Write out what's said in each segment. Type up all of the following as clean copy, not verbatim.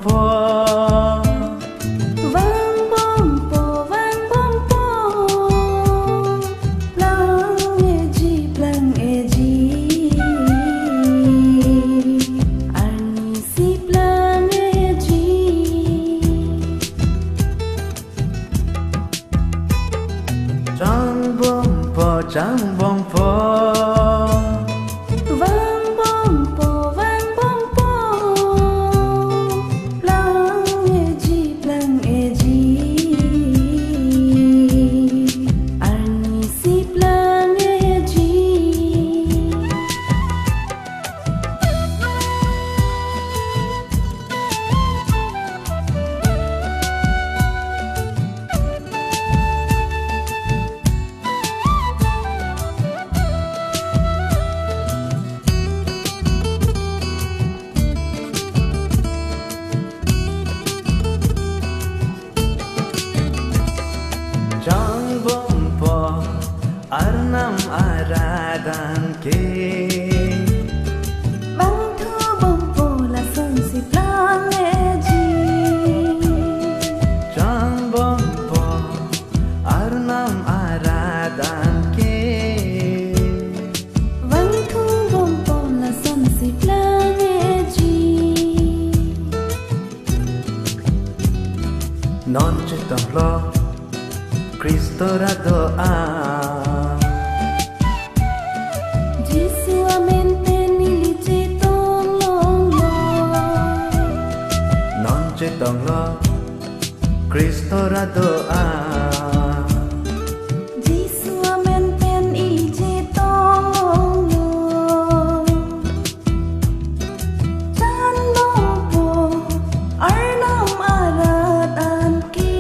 po. Vang bom po, plang eji, arni si plang eji. Chang bom po, Vang bom po, plang eji, arni si plang eji. Chang bom po, arnam aradan ke. Vang thu bom po là son si plang eji. Chang bom po, arnam aradan ke. Vang thu bom po là son si plang eji. Non c'è lo Cristo ra doa. Jisu amen penili cetong long lo. Non c'è lo Cristo ra doa. Jisu amen penili cetong long lo. Chan lo po arnam arat an ki.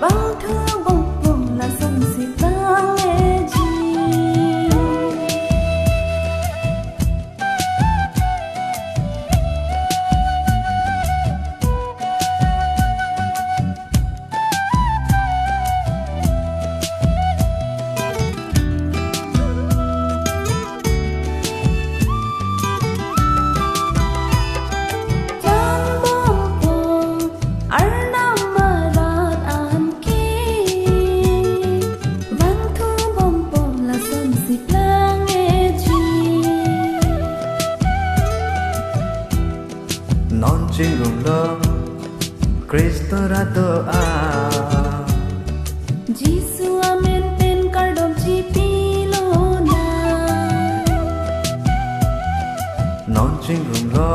Vang thu bom po là son si plang eji. Chan bom po arnam arat an ki. Vang thu bom po là son si plang eji. Non c'è lo Cristo ra doa. Jisu amen pen kardom chi pilona. Non c'è lo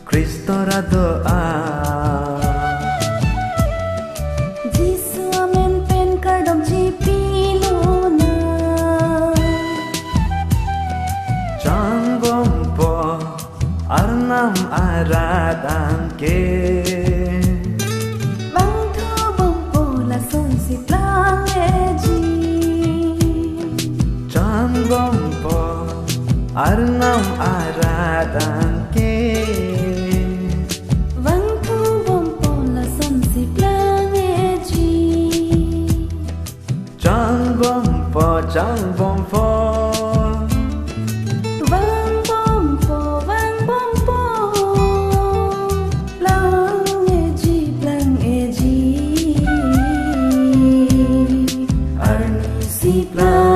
Cristo ra doa. Jisu amen pen kardom chi pilona. Chang bom po, arnam aradan ke. Vang thu bom po là son si plang eji. Chang bom po, arnam aradan ke. Vang thu bom po là son si plang eji. Chang bom po, Vang bom po, plang eji, arni si plang